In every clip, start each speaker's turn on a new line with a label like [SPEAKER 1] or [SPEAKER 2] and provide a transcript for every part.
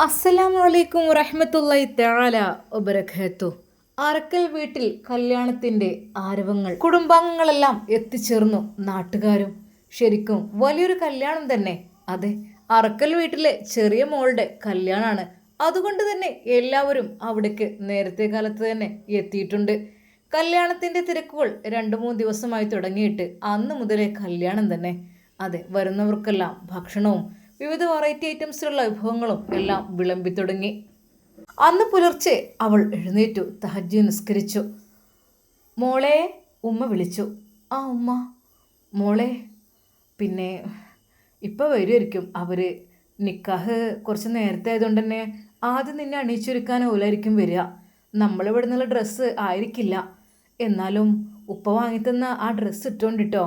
[SPEAKER 1] അസ്സലാമു അലൈക്കും വറഹ്മത്തുള്ളാഹി തആല വബറകാത്തു. അറക്കൽ വീട്ടിൽ കല്യാണത്തിന്റെ ആരവങ്ങൾ. കുടുംബാംഗങ്ങളെല്ലാം എത്തിച്ചേർന്നു. നാട്ടുകാരും. ശരിക്കും വലിയൊരു കല്യാണം തന്നെ. അതെ, അറക്കൽ വീട്ടിലെ ചെറിയ മോളുടെ കല്യാണമാണ്. അതുകൊണ്ട് തന്നെ എല്ലാവരും അവിടേക്ക് നേരത്തെ കാലത്ത് തന്നെ എത്തിയിട്ടുണ്ട്. കല്യാണത്തിന്റെ തിരക്കുകൾ 2-3 ദിവസമായി തുടങ്ങിയിട്ട് അന്ന് മുതലേ കല്യാണം തന്നെ. അതെ, വരുന്നവർക്കെല്ലാം ഭക്ഷണവും വിവിധ വെറൈറ്റി ഐറ്റംസിലുള്ള വിഭവങ്ങളും എല്ലാം വിളമ്പി തുടങ്ങി. അന്ന് പുലർച്ചെ അവൾ എഴുന്നേറ്റു, തഹജ്ജുദ് നിസ്കരിച്ചു. മോളെ, ഉമ്മ വിളിച്ചു. ആ ഉമ്മ. മോളെ, പിന്നെ ഇപ്പം വരുമായിരിക്കും അവർ. നിക്കാഹ് കുറച്ച് നേരത്തെ ആയതുകൊണ്ട് തന്നെ ആദ്യം നിന്നെ അണിയിച്ചൊരുക്കാനാവില്ലായിരിക്കും വരിക. നമ്മളിവിടെ നിന്നുള്ള ഡ്രസ്സ് ആയിരിക്കില്ല. എന്നാലും ഉപ്പ വാങ്ങിത്തന്ന ആ ഡ്രസ്സ് ഇട്ടോണ്ടിട്ടോ.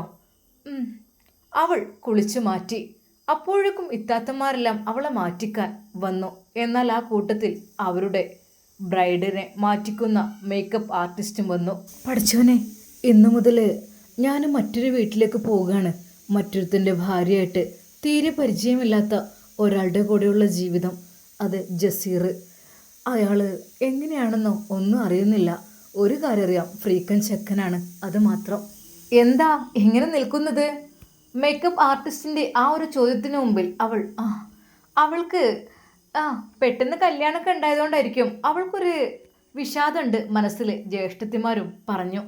[SPEAKER 1] അവൾ കുളിച്ചു മാറ്റി. അപ്പോഴേക്കും ഇത്താത്തമാരെല്ലാം അവളെ മാറ്റിക്കാൻ വന്നു. എന്നാൽ ആ കൂട്ടത്തിൽ അവരുടെ ബ്രൈഡിനെ മാറ്റിക്കുന്ന മേക്കപ്പ് ആർട്ടിസ്റ്റും വന്നു. പഠിച്ചവനെ, ഇന്നു മുതൽ ഞാൻ മറ്റൊരു വീട്ടിലേക്ക് പോവുകയാണ്. മറ്റൊരുത്തൻ്റെ ഭാര്യയായിട്ട്. തീരെ പരിചയമില്ലാത്ത ഒരാളുടെ കൂടെയുള്ള ജീവിതം. അത് ജസീർ. അയാൾ എങ്ങനെയാണെന്നോ ഒന്നും അറിയുന്നില്ല. ഒരു കാര്യം അറിയാം, ഫ്രീക്കൻ ചെക്കനാണ്, അത് മാത്രം. എന്താ ഇങ്ങനെ നിൽക്കുന്നത്? മേക്കപ്പ് ആർട്ടിസ്റ്റിൻ്റെ ആ ഒരു ചോദ്യത്തിന് മുമ്പിൽ അവൾക്ക് പെട്ടെന്ന് കല്യാണമൊക്കെ ഉണ്ടായതുകൊണ്ടായിരിക്കും അവൾക്കൊരു വിഷാദമുണ്ട് മനസ്സിൽ, ജ്യേഷ്ഠത്തിമാരും പറഞ്ഞു.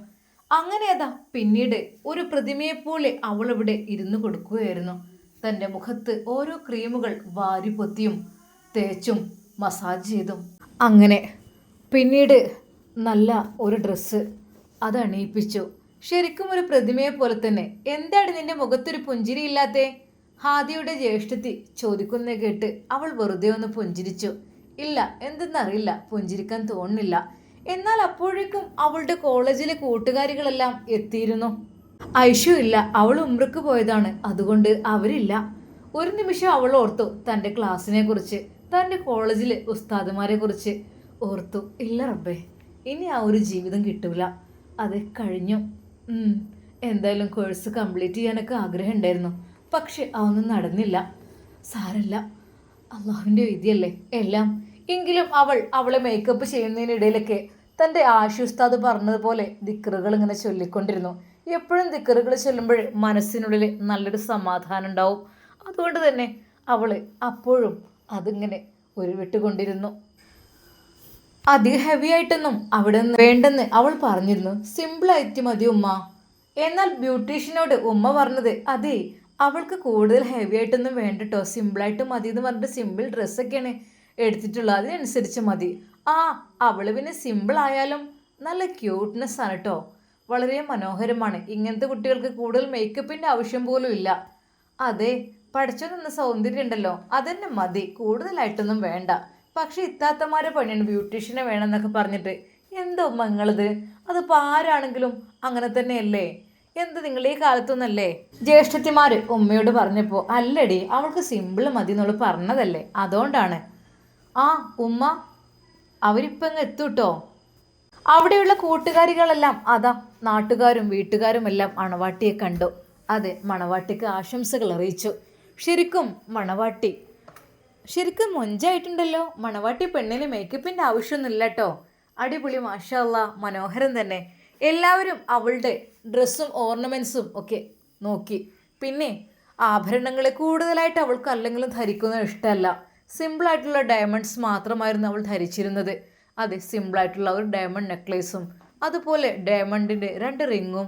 [SPEAKER 1] അങ്ങനെ പിന്നീട് ഒരു പ്രതിമയെപ്പോലെ അവളിവിടെ ഇരുന്ന് കൊടുക്കുകയായിരുന്നു. തൻ്റെ മുഖത്ത് ഓരോ ക്രീമുകൾ വാരി പൊത്തിയും തേച്ചും മസാജ് ചെയ്തും. അങ്ങനെ പിന്നീട് നല്ല ഒരു ഡ്രസ്സ് അത് അണിയിപ്പിച്ചു. ശരിക്കും ഒരു പ്രതിമയെ പോലെ തന്നെ. എന്താണ് നിന്റെ മുഖത്തൊരു പുഞ്ചിരിയില്ലാത്തേ? ഹാദിയുടെ ജ്യേഷ്ഠത്തി ചോദിക്കുന്ന കേട്ട് അവൾ വെറുതെ ഒന്ന് പുഞ്ചിരിച്ചു. ഇല്ല, എന്തെന്നറിയില്ല, പുഞ്ചിരിക്കാൻ തോന്നുന്നില്ല. എന്നാൽ അപ്പോഴേക്കും അവളുടെ കോളേജിലെ കൂട്ടുകാരികളെല്ലാം എത്തിയിരുന്നു. ഐഷു ഇല്ല, അവൾ ഉംറക്ക് പോയതാണ്, അതുകൊണ്ട് അവരില്ല. ഒരു നിമിഷം അവൾ ഓർത്തു തൻ്റെ ക്ലാസ്സിനെ കുറിച്ച്, തൻ്റെ കോളേജിലെ ഉസ്താദുമാരെ കുറിച്ച് ഓർത്തു. ഇല്ല റബ്ബേ, ഇനി ആ ഒരു ജീവിതം കിട്ടൂല. അത് കഴിഞ്ഞു. എന്തായാലും കോഴ്സ് കംപ്ലീറ്റ് ചെയ്യാനൊക്കെ ആഗ്രഹം ഉണ്ടായിരുന്നു, പക്ഷെ അതൊന്നും നടന്നില്ല. സാരല്ല, അള്ളാഹുവിൻ്റെ വിധിയല്ലേ എല്ലാം. എങ്കിലും അവളെ മേക്കപ്പ് ചെയ്യുന്നതിനിടയിലൊക്കെ തൻ്റെ ആശുസ്താദ് പറഞ്ഞതുപോലെ ദിക്റുകൾ ഇങ്ങനെ ചൊല്ലിക്കൊണ്ടിരുന്നു. എപ്പോഴും ദിക്റുകൾ ചൊല്ലുമ്പോൾ മനസ്സിനുള്ളിൽ നല്ലൊരു സമാധാനം ഉണ്ടാവും. അതുകൊണ്ട് തന്നെ അവൾ അപ്പോഴും അതിങ്ങനെ ഉരുവിട്ടുകൊണ്ടിരുന്നു. അധികം ഹെവി ആയിട്ടൊന്നും അവിടെ നിന്ന് വേണ്ടെന്ന് അവൾ പറഞ്ഞിരുന്നു. സിമ്പിളായിട്ട് മതി ഉമ്മ. എന്നാൽ ബ്യൂട്ടീഷ്യനോട് ഉമ്മ പറഞ്ഞത്, അതെ, അവൾക്ക് കൂടുതൽ ഹെവി ആയിട്ടൊന്നും വേണ്ടട്ടോ, സിമ്പിളായിട്ട് മതി എന്ന് പറഞ്ഞിട്ട് സിമ്പിൾ ഡ്രസ്സൊക്കെയാണ് എടുത്തിട്ടുള്ളത്, അതിനനുസരിച്ച് മതി. അവൾ പിന്നെ സിമ്പിൾ ആയാലും നല്ല ക്യൂട്ട്നെസ് ആണ് കേട്ടോ, വളരെ മനോഹരമാണ്. ഇങ്ങനത്തെ കുട്ടികൾക്ക് കൂടുതൽ മേക്കപ്പിൻ്റെ ആവശ്യം പോലും ഇല്ല. അതെ, പഠിച്ചു നിന്ന സൗന്ദര്യം ഉണ്ടല്ലോ, അതന്നെ മതി, കൂടുതലായിട്ടൊന്നും വേണ്ട. പക്ഷെ ഇത്താത്തമാരെ പണിയാണ് ബ്യൂട്ടീഷ്യനെ വേണമെന്നൊക്കെ പറഞ്ഞിട്ട്. എന്തോ മങ്ങളത്, അതിപ്പോൾ ആരാണെങ്കിലും അങ്ങനെ തന്നെയല്ലേ? എന്ത് നിങ്ങൾ ഈ കാലത്തൊന്നല്ലേ? ജ്യേഷ്ഠത്തിമാർ ഉമ്മയോട് പറഞ്ഞപ്പോൾ, അല്ലടി അവൾക്ക് സിമ്പിൾ മതി എന്നുള്ള പറഞ്ഞതല്ലേ, അതുകൊണ്ടാണ്. ഉമ്മ, അവരിപ്പം അങ്ങ് എത്തൂട്ടോ. അവിടെയുള്ള കൂട്ടുകാരികളെല്ലാം നാട്ടുകാരും വീട്ടുകാരും എല്ലാം മണവാട്ടിയെ കണ്ടു. അതെ, മണവാട്ടിക്ക് ആശംസകൾ അറിയിച്ചു. ശരിക്കും മൊഞ്ചായിട്ടുണ്ടല്ലോ. മണവാട്ടി പെണ്ണിന് മേക്കപ്പിൻ്റെ ആവശ്യമൊന്നുമില്ല കേട്ടോ. അടിപൊളി, മാഷാ അല്ലാ, മനോഹരം തന്നെ. എല്ലാവരും അവളുടെ ഡ്രസ്സും ഓർണമെൻറ്റ്സും ഒക്കെ നോക്കി. പിന്നെ ആഭരണങ്ങളെ കൂടുതലായിട്ട് അവൾക്ക് അല്ലെങ്കിലും ധരിക്കുന്നത് ഇഷ്ടമല്ല. സിമ്പിളായിട്ടുള്ള ഡയമണ്ട്സ് മാത്രമായിരുന്നു അവൾ ധരിച്ചിരുന്നത്. അതെ, സിമ്പിളായിട്ടുള്ള ഒരു ഡയമണ്ട് നെക്ലേസും അതുപോലെ ഡയമണ്ടിൻ്റെ 2 റിങ്ങും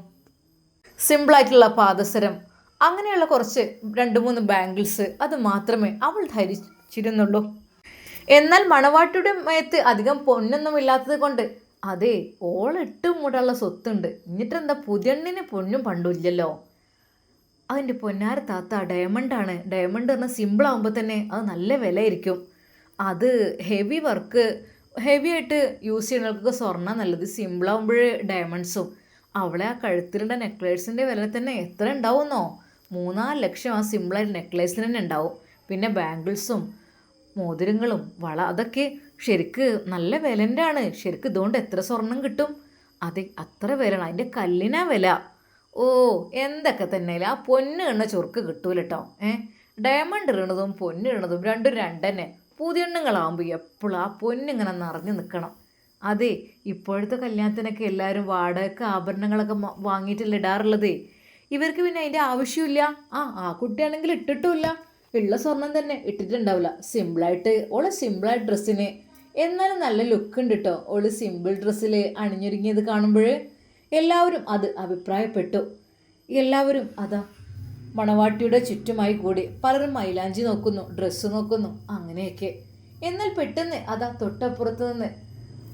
[SPEAKER 1] സിമ്പിളായിട്ടുള്ള പാദസരം, അങ്ങനെയുള്ള കുറച്ച് 2-3 ബാംഗിൾസ്, അത് മാത്രമേ അവൾ ധരിച്ചിരുന്നുള്ളൂ. എന്നാൽ മണവാട്ടിയുടെ മേത്ത് അധികം പൊന്നൊന്നും ഇല്ലാത്തത് കൊണ്ട്, അതെ, ഓളിട്ട് മൂടാനുള്ള സ്വത്തുണ്ട്. എന്നിട്ടെന്താ, പുതിയണ്ണിന് പൊന്നും പണ്ടില്ലല്ലോ. അതിൻ്റെ പൊന്നാര താത്ത, ഡയമണ്ടാണ്. ഡയമണ്ട് പറഞ്ഞാൽ സിമ്പിളാകുമ്പോൾ തന്നെ അത് നല്ല വിലയായിരിക്കും. അത് ഹെവി ആയിട്ട് യൂസ് ചെയ്യുന്നവർക്കൊക്കെ സ്വർണ്ണം നല്ലത്, സിമ്പിളാകുമ്പോഴേ ഡയമണ്ട്സും. അവളെ ആ കഴുത്തിലുള്ള നെക്ലേസിൻ്റെ വില തന്നെ എത്ര ഉണ്ടാവുമെന്നോ? 3-4 ലക്ഷം ആ സിമ്പിളായിട്ട് നെക്ലേസിന് തന്നെ ഉണ്ടാവും. പിന്നെ ബാംഗിൾസും മോതിരങ്ങളും വള, അതൊക്കെ ശരിക്ക് നല്ല വിലൻ്റെ ആണ്. ശരിക്കും ഇതുകൊണ്ട് എത്ര സ്വർണം കിട്ടും? അതെ, അത്ര വിലയാണ്. അതിൻ്റെ കല്ലിനാ വില. എന്തൊക്കെ തന്നെ ആ പൊന്ന് എണ്ണ ചൊറുക്ക് കിട്ടൂല കേട്ടോ. ഡയമണ്ട് ഇടണതും പൊന്ന് ഇടണതും രണ്ടും രണ്ടന്നെ. പുതിയണ്ണുങ്ങളാകുമ്പോൾ എപ്പോഴും ആ പൊന്നിങ്ങനെ നിറഞ്ഞു നിൽക്കണം. അതെ, ഇപ്പോഴത്തെ കല്യാണത്തിനൊക്കെ എല്ലാവരും വാടകയ്ക്ക് ആഭരണങ്ങളൊക്കെ വാങ്ങിയിട്ടല്ലേ ഇടാറുള്ളത്. ഇവർക്ക് പിന്നെ അതിൻ്റെ ആവശ്യമില്ല. ആ കുട്ടിയാണെങ്കിൽ ഇട്ടിട്ടുമില്ല, ഉള്ള സ്വർണം തന്നെ ഇട്ടിട്ടുണ്ടാവില്ല. സിമ്പിളായിട്ട് സിമ്പിളായിട്ട് ഡ്രസ്സിന് എന്നാലും നല്ല ലുക്ക് ഉണ്ട് കേട്ടോ. സിമ്പിൾ ഡ്രസ്സിൽ അണിഞ്ഞൊരുങ്ങിയത് കാണുമ്പോൾ എല്ലാവരും അത് അഭിപ്രായപ്പെട്ടു. എല്ലാവരും അതാ മണവാട്ടിയുടെ ചുറ്റുമായി കൂടി പലരും മൈലാഞ്ചി നോക്കുന്നു, ഡ്രസ്സ് നോക്കുന്നു, അങ്ങനെയൊക്കെ. എന്നാൽ പെട്ടെന്ന് അതാ തൊട്ടപ്പുറത്ത് നിന്ന്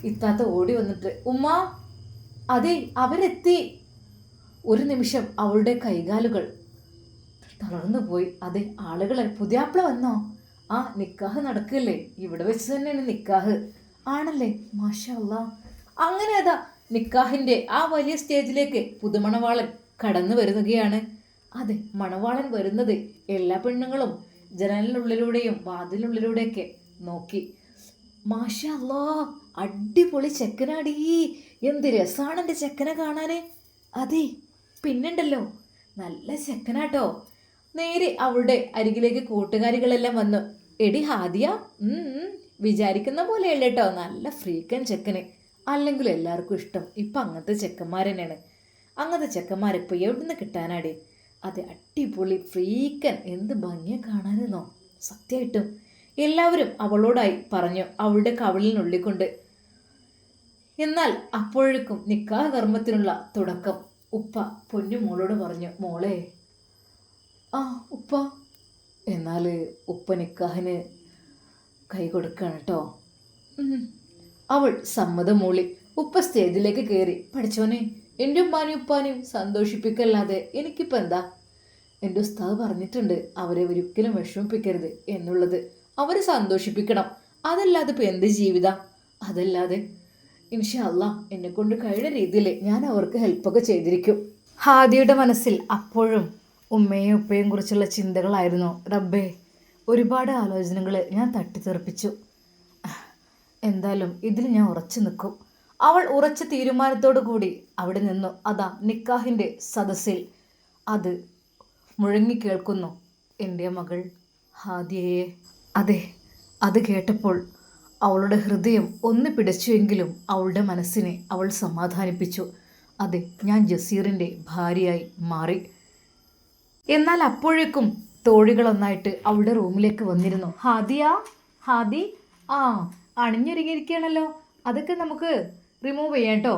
[SPEAKER 1] ഇത്താത്ത ഓടി വന്നിട്ട്, ഉമ്മ അതെ അവരെത്തി. ഒരു നിമിഷം അവളുടെ കൈകാലുകൾ തളർന്നു പോയി. അതെ, ആളുകളെ പുതിയാപ്പിള വന്നോ? നിക്കാഹ് നടക്കില്ലേ? ഇവിടെ വെച്ച് തന്നെയാണ് നിക്കാഹ്. ആണല്ലേ? മാഷാ അല്ലാ. അങ്ങനെ അതാ നിക്കാഹിന്റെ ആ വലിയ സ്റ്റേജിലേക്ക് പുതുമണവാളൻ കടന്നു വരുകയാണ്. അതെ, മണവാളൻ വരുന്നത് എല്ലാ പെണ്ണുങ്ങളും ജനലിനുള്ളിലൂടെയും വാതിലിനുള്ളിലൂടെയൊക്കെ നോക്കി. മാഷാ അല്ലാ, അടിപൊളി ചെക്കനാടി, എന്ത് രസാണ് എൻ്റെ ചെക്കനെ കാണാന്. അതെ, പിന്നുണ്ടല്ലോ നല്ല ചെക്കനാട്ടോ. നേരെ അവളുടെ അരികിലേക്ക് കൂട്ടുകാരികളെല്ലാം വന്നു. എടി ഹാദിയ, വിചാരിക്കുന്ന പോലെയല്ല കേട്ടോ, നല്ല ഫ്രീക്കൻ ചെക്കന്. അല്ലെങ്കിൽ എല്ലാവർക്കും ഇഷ്ടം ഇപ്പം അങ്ങനത്തെ ചെക്കന്മാർ തന്നെയാണ്. അങ്ങനത്തെ ചെക്കന്മാരിപ്പോൾ എവിടെ നിന്ന് കിട്ടാനാടി? അതെ, അടിപൊളി ഫ്രീക്കൻ, എന്ത് ഭംഗിയെ കാണാനെന്നോ. സത്യമായിട്ടും എല്ലാവരും അവളോടായി പറഞ്ഞു, അവളുടെ കവിളിനുള്ളിക്കൊണ്ട്. എന്നാൽ അപ്പോഴേക്കും നിക്കാഹ് കർമ്മത്തിനുള്ള തുടക്കം. ഉപ്പ പൊന്നു മോളോട് പറഞ്ഞു, മോളെ ഉപ്പ. എന്നാൽ ഉപ്പ നിക്കാഹിന് കൈ കൊടുക്കുകയാണ് കേട്ടോ. അവൾ സമ്മതം മൂളി. ഉപ്പ സ്റ്റേജിലേക്ക് കയറി. പഠിച്ചോനെ, എൻ്റെ ഉമ്മാനും ഉപ്പാനും സന്തോഷിപ്പിക്കല്ലാതെ എനിക്കിപ്പോൾ എന്താ? എൻ്റെ ഉസ്താദ് പറഞ്ഞിട്ടുണ്ട് അവരെ ഒരിക്കലും വിഷമിപ്പിക്കരുത് എന്നുള്ളത്. അവരെ സന്തോഷിപ്പിക്കണം, അതല്ലാതെ ഇപ്പോൾ എന്ത് ജീവിത? അതല്ലാതെ ഇൻഷാ അല്ലാ എന്നെക്കൊണ്ട് കഴിയുന്ന രീതിയിൽ ഞാൻ അവർക്ക് ഹെൽപ്പൊക്കെ ചെയ്തിരിക്കും. ഹാദിയുടെ മനസ്സിൽ അപ്പോഴും ഉമ്മയും ഉപ്പയും കുറിച്ചുള്ള ചിന്തകളായിരുന്നു. റബ്ബേ, ഒരുപാട് ആലോചനകൾ ഞാൻ തട്ടിത്തെറിപ്പിച്ചു. എന്തായാലും ഇതിൽ ഞാൻ ഉറച്ചു നിൽക്കും. അവൾ ഉറച്ച തീരുമാനത്തോടു കൂടി അവിടെ നിന്നു. അതാ നിക്കാഹിൻ്റെ സദസ്സിൽ അത് മുഴങ്ങിക്കേൾക്കുന്നു. എൻ്റെ മകൾ ഹാദിയയെ. അതെ, അത് കേട്ടപ്പോൾ അവളുടെ ഹൃദയം ഒന്ന് പിടച്ചുവെങ്കിലും അവളുടെ മനസ്സിനെ അവൾ സമാധാനിപ്പിച്ചു. അതെ, ഞാൻ ജസീറിൻ്റെ ഭാര്യയായി മാറി. എന്നാൽ അപ്പോഴേക്കും തോഴികളൊന്നായിട്ട് അവളുടെ റൂമിലേക്ക് വന്നിരുന്നു. ഹാദി അണിഞ്ഞൊരുങ്ങിയിരിക്കുകയാണല്ലോ, അതൊക്കെ നമുക്ക് റിമൂവ് ചെയ്യാം കേട്ടോ.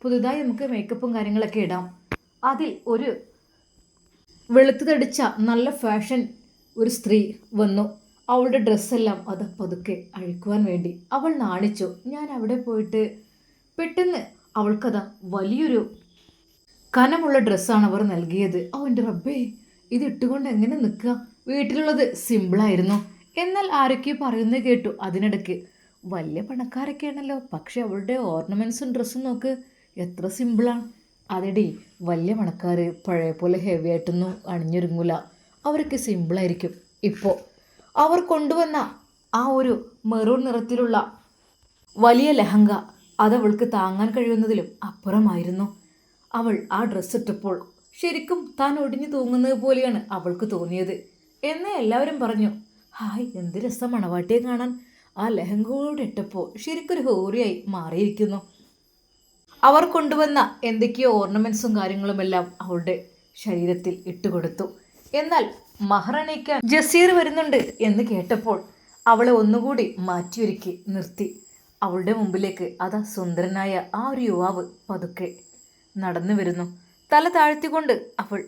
[SPEAKER 1] പുതുതായി നമുക്ക് മേക്കപ്പും കാര്യങ്ങളൊക്കെ ഇടാം. അതിൽ ഒരു വെളുത്തു തടിച്ച നല്ല ഫാഷൻ ഒരു സ്ത്രീ വന്നു. അവളുടെ ഡ്രസ്സെല്ലാം അത് പതുക്കെ അഴിക്കുവാൻ വേണ്ടി അവൾ നാണിച്ചു. ഞാൻ അവിടെ പോയിട്ട് പെട്ടെന്ന് അവൾക്കതാ വലിയൊരു കനമുള്ള ഡ്രസ്സാണ് അവർ നൽകിയത്. അവൻ്റെ റബ്ബേ, ഇത് ഇട്ടുകൊണ്ട് എങ്ങനെ നിൽക്കുക? വീട്ടിലുള്ളത് സിമ്പിളായിരുന്നു. എന്നാൽ ആരൊക്കെയോ പറയുന്നത് കേട്ടു അതിനിടയ്ക്ക്, വലിയ പണക്കാരൊക്കെയാണല്ലോ, പക്ഷെ അവളുടെ ഓർണമെൻറ്റ്സും ഡ്രസ്സും നോക്ക് എത്ര സിമ്പിളാണ്. അതെടി, വലിയ പണക്കാർ പഴയ പോലെ ഹെവി ആയിട്ടൊന്നും അണിഞ്ഞൊരുങ്ങൂല, അവരൊക്കെ സിമ്പിളായിരിക്കും. ഇപ്പോൾ അവർ കൊണ്ടുവന്ന ആ ഒരു മെറൂൺ നിറത്തിലുള്ള വലിയ ലെഹങ്ക അതവൾക്ക് താങ്ങാൻ കഴിയുന്നതിലും അപ്പുറമായിരുന്നു. അവൾ ആ ഡ്രസ്സ് ഇട്ടപ്പോൾ ശരിക്കും താൻ ഒടിഞ്ഞു തൂങ്ങുന്നത് പോലെയാണ് അവൾക്ക് തോന്നിയത്. എന്നേ എല്ലാവരും പറഞ്ഞു, ഹായ് എന്ത് രസം മണവാട്ടിയെ കാണാൻ. ആ ലെഹങ്ക കൂടെ ഇട്ടപ്പോൾ ശരിക്കൊരു ഹോറിയായി മാറിയിരിക്കുന്നു. അവർ കൊണ്ടുവന്ന എന്തൊക്കെയോ ഓർണമെൻറ്റ്സും കാര്യങ്ങളുമെല്ലാം അവളുടെ ശരീരത്തിൽ ഇട്ടുകൊടുത്തു. എന്നാൽ മഹറണിക്കാൻ ജസീർ വരുന്നുണ്ട് എന്ന് കേട്ടപ്പോൾ അവളെ ഒന്നുകൂടി മാറ്റിയൊരുക്കി നിർത്തി. അവളുടെ മുമ്പിലേക്ക് അതാ സുന്ദരനായ ആ ഒരു യുവാവ് പതുക്കെ നടന്നു വരുന്നു. തല താഴ്ത്തിക്കൊണ്ട് അവൾ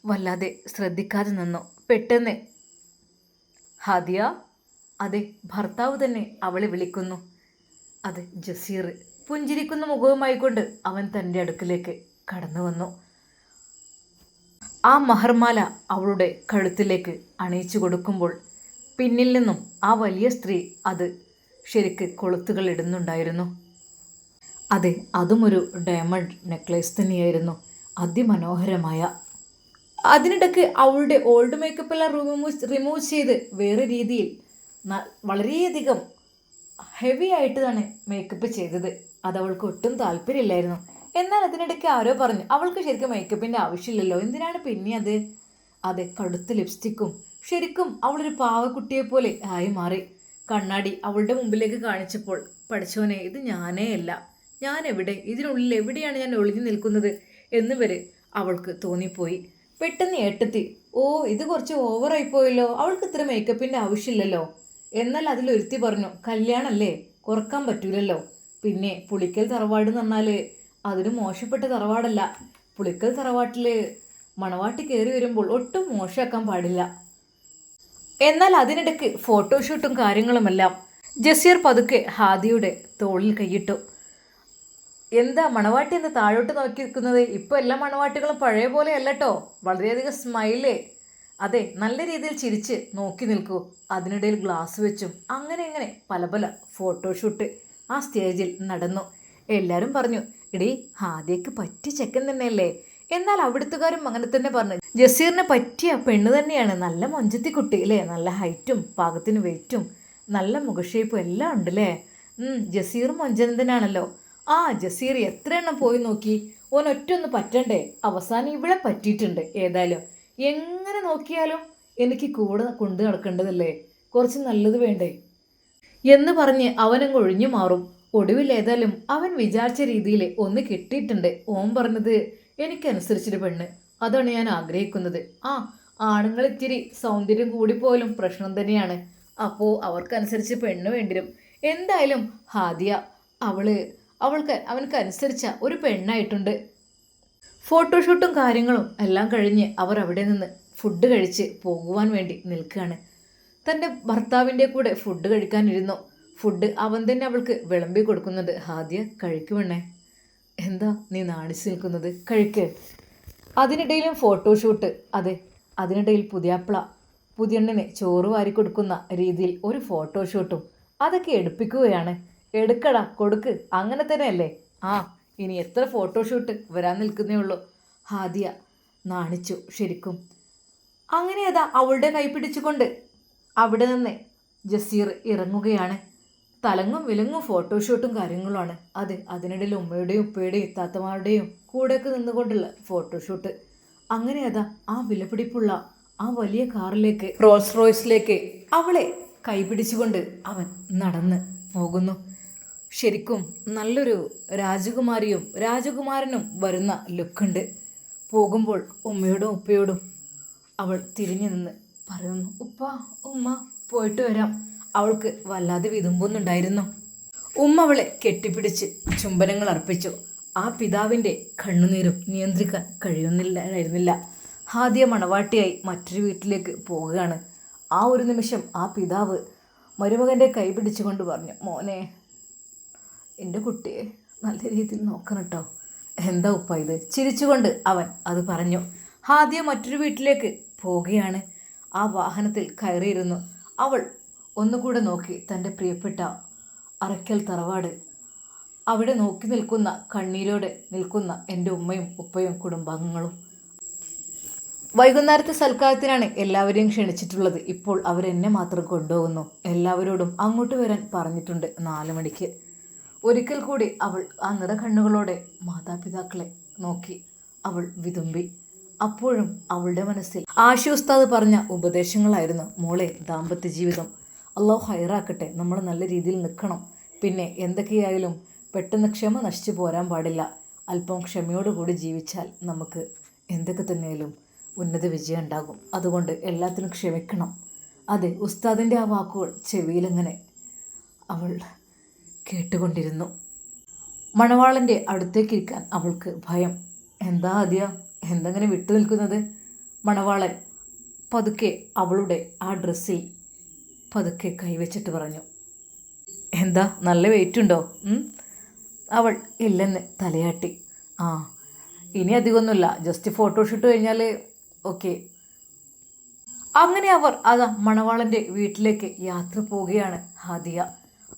[SPEAKER 1] വല്ലാതെ ശ്രദ്ധിക്കാതെ നിന്നു. പെട്ടെന്ന് ഹാദിയ, അതെ ഭർത്താവ് തന്നെ അവളെ വിളിക്കുന്നു. അത് ജസീർ പുഞ്ചിരിക്കുന്ന മുഖവുമായിക്കൊണ്ട് അവൻ തൻ്റെ അടുക്കിലേക്ക് കടന്നു വന്നു. ആ മഹർമാല അവളുടെ കഴുത്തിലേക്ക് അണിയിച്ചു കൊടുക്കുമ്പോൾ പിന്നിൽ നിന്നും ആ വലിയ സ്ത്രീ അത് ശരിക്ക് കൊളുത്തുകൾ ഇടുന്നുണ്ടായിരുന്നു. അതെ, അതും ഒരു ഡയമണ്ട് നെക്ലേസ് തന്നെയായിരുന്നു, അതിമനോഹരമായ. അതിനിടയ്ക്ക് അവളുടെ ഓൾഡ് മേക്കപ്പെല്ലാം റിമൂവ് ചെയ്ത് വേറെ രീതിയിൽ വളരെയധികം ഹെവി ആയിട്ട് തന്നെ മേക്കപ്പ് ചെയ്തത്. അതവൾക്ക് ഒട്ടും താല്പര്യമില്ലായിരുന്നു. എന്നാൽ അതിനിടയ്ക്ക് ആരോ പറഞ്ഞു, അവൾക്ക് ശരിക്കും മേക്കപ്പിൻ്റെ ആവശ്യമില്ലല്ലോ, എന്തിനാണ് പിന്നെ അത്. അതെ, കടുത്ത ലിപ്സ്റ്റിക്കും. ശരിക്കും അവളൊരു പാവക്കുട്ടിയെ പോലെ ആയി മാറി. കണ്ണാടി അവളുടെ മുമ്പിലേക്ക് കാണിച്ചപ്പോൾ പഠിച്ചോനെ ഇത് ഞാനേ അല്ല, ഞാൻ എവിടെ, ഇതിനുള്ളിൽ എവിടെയാണ് ഞാൻ ഒളിഞ്ഞു നിൽക്കുന്നത് എന്ന് വരെ അവൾക്ക് തോന്നിപ്പോയി. പെട്ടെന്ന് ഏട്ടത്തി, ഓ ഇത് കുറച്ച് ഓവറായിപ്പോയല്ലോ, അവൾക്ക് ഇത്ര മേക്കപ്പിൻ്റെ ആവശ്യമില്ലല്ലോ. എന്നാൽ അതിലൊരുത്തി പറഞ്ഞു, കല്യാണല്ലേ, കുറക്കാൻ പറ്റൂലല്ലോ. പിന്നെ പുളിക്കൽ തറവാട് എന്ന് പറഞ്ഞാൽ അതൊരു മോശപ്പെട്ട തറവാടല്ല. പുളിക്കൽ തറവാട്ടിൽ മണവാട്ടി കയറി വരുമ്പോൾ ഒട്ടും മോശമാക്കാൻ പാടില്ല. എന്നാൽ അതിനിടയ്ക്ക് ഫോട്ടോഷൂട്ടും കാര്യങ്ങളുമെല്ലാം. ജസീർ പതുക്കെ ഹാദിയുടെ തോളിൽ കൈയിട്ടു. എന്താ മണവാട്ടി എന്ന് താഴോട്ട് നോക്കി നിൽക്കുന്നത്? ഇപ്പോൾ എല്ലാ മണവാട്ടികളും പഴയ പോലെ അല്ലട്ടോ, വളരെയധികം സ്മൈലേ. അതെ, നല്ല രീതിയിൽ ചിരിച്ച് നോക്കി നിൽക്കൂ. അതിനിടയിൽ ഗ്ലാസ് വെച്ചും അങ്ങനെ പല പല ഫോട്ടോഷൂട്ട് ആ സ്റ്റേജിൽ നടന്നു. എല്ലാവരും പറഞ്ഞു, എടീ ഹാദിയക്ക് പറ്റിയ ചെക്കൻ തന്നെയല്ലേ. എന്നാൽ അവിടുത്തുകാരും അങ്ങനെ തന്നെ പറഞ്ഞു, ജസീറിന് പറ്റിയ പെണ്ണ് തന്നെയാണ്, നല്ല മൊഞ്ചത്തി കുട്ടി അല്ലേ, നല്ല ഹൈറ്റും പാകത്തിന് വെയിറ്റും നല്ല മുഖഷേപ്പും എല്ലാം ഉണ്ടല്ലേ. ജസീർ മൊഞ്ചനന്തനാണല്ലോ. ആ ജസീർ എത്ര എണ്ണം പോയി നോക്കി, ഓൻ ഒറ്റൊന്ന് പറ്റണ്ടേ, അവസാനം ഇവിടെ പറ്റിയിട്ടുണ്ട്. ഏതായാലും എങ്ങനെ നോക്കിയാലും എനിക്ക് കൂടെ കൊണ്ടു നടക്കേണ്ടതല്ലേ, കുറച്ച് നല്ലത് വേണ്ടേ എന്ന് പറഞ്ഞ് അവനങ്ങ് ഒഴിഞ്ഞു മാറും. ഒടുവിൽ ഏതായാലും അവൻ വിചാരിച്ച രീതിയിൽ ഒന്ന് കിട്ടിയിട്ടുണ്ട്. ഓൻ പറഞ്ഞത്, എനിക്കനുസരിച്ചൊരു പെണ്ണ്, അതാണ് ഞാൻ ആഗ്രഹിക്കുന്നത്. ആണുങ്ങൾ ഇത്തിരി സൗന്ദര്യം കൂടിപ്പോലും പ്രശ്നം തന്നെയാണ്. അപ്പോൾ അവർക്കനുസരിച്ച് പെണ്ണ് വേണ്ടിരും. എന്തായാലും ഹാദിയ അവനക്ക് അനുസരിച്ച ഒരു പെണ്ണായിട്ടുണ്ട്. ഫോട്ടോഷൂട്ടും കാര്യങ്ങളും എല്ലാം കഴിഞ്ഞ് അവർ അവിടെ നിന്ന് ഫുഡ് കഴിച്ച് പോകുവാൻ വേണ്ടി നിൽക്കുകയാണ്. തൻ്റെ ഭർത്താവിൻ്റെ കൂടെ ഫുഡ് കഴിക്കാനിരുന്നു. ഫുഡ് അവൻ തന്നെ അവൾക്ക് വിളമ്പി കൊടുക്കുന്നുണ്ട്. ഹാദിയ കഴിക്കുമെണ്ണേ, എന്താ നീ നാണിച്ച് നിൽക്കുന്നത്, കഴിക്ക്. അതിനിടയിലും ഫോട്ടോഷൂട്ട്. അതെ, അതിനിടയിൽ പുതിയണ്ണിന് ചോറ് വാരി കൊടുക്കുന്ന രീതിയിൽ ഒരു ഫോട്ടോഷൂട്ടും അതൊക്കെ എടുപ്പിക്കുകയാണ്. എടുക്കടാ, കൊടുക്ക്, അങ്ങനെ തന്നെയല്ലേ. ഇനി എത്ര ഫോട്ടോഷൂട്ട് വരാൻ നിൽക്കുന്നേ ഉള്ളൂ. ഹാദിയ നാണിച്ചു ശരിക്കും. അങ്ങനെ അതാ അവളുടെ കൈ പിടിച്ചുകൊണ്ട് അവിടെ നിന്ന് ജസീർ ഇറങ്ങുകയാണ്. തലങ്ങും വിലങ്ങും ഫോട്ടോഷൂട്ടും കാര്യങ്ങളുമാണ്. അതെ, അതിനിടയിൽ ഉമ്മയുടെയും ഉപ്പയുടെയും ഇത്താത്തമാരുടെയും കൂടെയൊക്കെ നിന്നുകൊണ്ടുള്ള ഫോട്ടോഷൂട്ട്. അങ്ങനെ അതാ ആ വിലപിടിപ്പുള്ള ആ വലിയ കാറിലേക്ക്, റോൾസ് റോയ്സിലേക്ക് അവളെ കൈപിടിച്ചുകൊണ്ട് അവൻ നടന്ന് പോകുന്നു. ശരിക്കും നല്ലൊരു രാജകുമാരിയും രാജകുമാരനും വരുന്ന ലുക്കുണ്ട്. പോകുമ്പോൾ ഉമ്മയോടും ഉപ്പയോടും അവൾ തിരിഞ്ഞു നിന്ന് പറയുന്നു, ഉപ്പ ഉമ്മ പോയിട്ട് വരാം. അവൾക്ക് വല്ലാതെ വിതുമ്പുന്നുണ്ടായിരുന്നു. ഉമ്മ അവളെ കെട്ടിപ്പിടിച്ച് ചുംബനങ്ങൾ അർപ്പിച്ചു. ആ പിതാവിൻ്റെ കണ്ണുനീരും നിയന്ത്രിക്കാൻ കഴിയുന്നില്ലായിരുന്നില്ല. ഹാദിയ മണവാട്ടിയായി മറ്റൊരു വീട്ടിലേക്ക് പോവുകയാണ്. ആ ഒരു നിമിഷം ആ പിതാവ് മരുമകൻ്റെ കൈ പിടിച്ചുകൊണ്ട് പറഞ്ഞു, മോനെ, എൻ്റെ കുട്ടിയെ നല്ല രീതിയിൽ നോക്കണം കേട്ടോ. എന്താ ഉപ്പ ഇത്? ചിരിച്ചുകൊണ്ട് അവൻ അത് പറഞ്ഞു. ഹാദിയ മറ്റൊരു വീട്ടിലേക്ക് പോവുകയാണ്. ആ വാഹനത്തിൽ കയറിയിരുന്നു. അവൾ ഒന്നുകൂടെ നോക്കി തൻ്റെ പ്രിയപ്പെട്ട അറയ്ക്കൽ തറവാട്. അവിടെ നോക്കി നിൽക്കുന്ന, കണ്ണീരോടെ നിൽക്കുന്ന എൻ്റെ ഉമ്മയും ഉപ്പയും കുടുംബാംഗങ്ങളും. വൈകുന്നേരത്തെ സൽക്കാരത്തിനാണ് എല്ലാവരെയും ക്ഷണിച്ചിട്ടുള്ളത്. ഇപ്പോൾ അവരെന്നെ മാത്രം കൊണ്ടുപോകുന്നു. എല്ലാവരോടും അങ്ങോട്ട് വരാൻ പറഞ്ഞിട്ടുണ്ട് 4 മണിക്ക്. ഒരിക്കൽ കൂടി അവൾ ആ നിറകണ്ണുകളോടെ മാതാപിതാക്കളെ നോക്കി അവൾ വിതുമ്പി. അപ്പോഴും അവളുടെ മനസ്സിൽ ആശി ഉസ്താദ് പറഞ്ഞ ഉപദേശങ്ങളായിരുന്നു. മോളെ, ദാമ്പത്യ ജീവിതം അല്ലാഹു ഹൈറാക്കട്ടെ, നമ്മൾ നല്ല രീതിയിൽ നിൽക്കണം. പിന്നെ എന്തൊക്കെയായാലും പെട്ടെന്ന് ക്ഷമ നശിച്ചു പോരാൻ പാടില്ല. അല്പം ക്ഷമയോടുകൂടി ജീവിച്ചാൽ നമുക്ക് എന്തൊക്കെ തന്നെയായാലും ഉന്നത വിജയം ഉണ്ടാകും. അതുകൊണ്ട് എല്ലാത്തിനും ക്ഷമിക്കണം. അതെ, ഉസ്താദിൻ്റെ ആ വാക്കുകൾ ചെവിയിലങ്ങനെ അവൾ കേട്ടുകൊണ്ടിരുന്നു. മണവാളൻ്റെ അടുത്തേക്കിരിക്കാൻ അവൾക്ക് ഭയം. എന്താ ആദ്യ, എന്തെങ്ങനെ വിട്ടു നിൽക്കുന്നത്? മണവാളൻ പതുക്കെ അവളുടെ ആ ഡ്രസ്സിൽ പതുക്കെ കൈവച്ചിട്ട് പറഞ്ഞു, എന്താ നല്ല വെയിറ്റ് ഉണ്ടോ? അവൾ ഇല്ലെന്ന് തലയാട്ടി. ഇനി അധികമൊന്നുമില്ല, ജസ്റ്റ് ഫോട്ടോഷൂട്ട് കഴിഞ്ഞാൽ ഓക്കെ. അങ്ങനെ അവർ അതാ മണവാളൻ്റെ വീട്ടിലേക്ക് യാത്ര പോവുകയാണ്. ഹാദിയ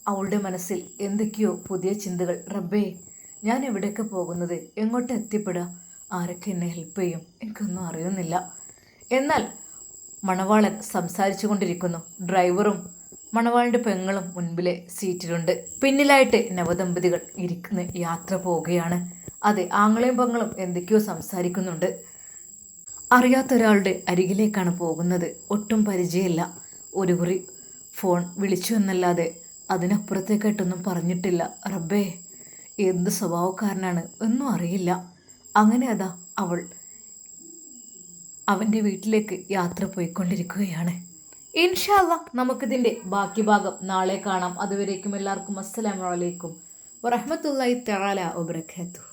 [SPEAKER 1] അവളുടെ മനസ്സിൽ എന്തൊക്കെയോ പുതിയ ചിന്തകൾ. റബ്ബേ, ഞാൻ എവിടെയൊക്കെ പോകുന്നത്, എങ്ങോട്ട് എത്തിപ്പെടുക, ആരൊക്കെ എന്നെ ഹെൽപ്പ് ചെയ്യും, എനിക്കൊന്നും അറിയുന്നില്ല. എന്നാൽ മണവാളൻ സംസാരിച്ചു കൊണ്ടിരിക്കുന്നു. ഡ്രൈവറും മണവാളിൻ്റെ പെങ്ങളും മുൻപിലെ സീറ്റിലുണ്ട്. പിന്നിലായിട്ട് നവദമ്പതികൾ ഇരിക്കുന്ന യാത്ര പോവുകയാണ്. അതെ, ആങ്ങളെയും പെങ്ങളും എന്തൊക്കെയോ സംസാരിക്കുന്നുണ്ട്. അറിയാത്തൊരാളുടെ അരികിലേക്കാണ് പോകുന്നത്. ഒട്ടും പരിചയമില്ല. ഒരു കുറി ഫോൺ വിളിച്ചു എന്നല്ലാതെ അതിനപ്പുറത്തേക്കായിട്ടൊന്നും പറഞ്ഞിട്ടില്ല. റബ്ബേ, എന്ത് സ്വഭാവക്കാരനാണ് ഒന്നും അറിയില്ല. അങ്ങനെ അതാ അവൾ അവൻ്റെ വീട്ടിലേക്ക് യാത്ര പോയിക്കൊണ്ടിരിക്കുകയാണ്. ഇൻഷാ അല്ലാഹ് നമുക്കിതിൻ്റെ ബാക്കി ഭാഗം നാളെ കാണാം. അതുവരേക്കും എല്ലാവർക്കും അസ്സലാമു അലൈക്കും വറഹ്മത്തുള്ളാഹി തആല വബറകാതുഹു.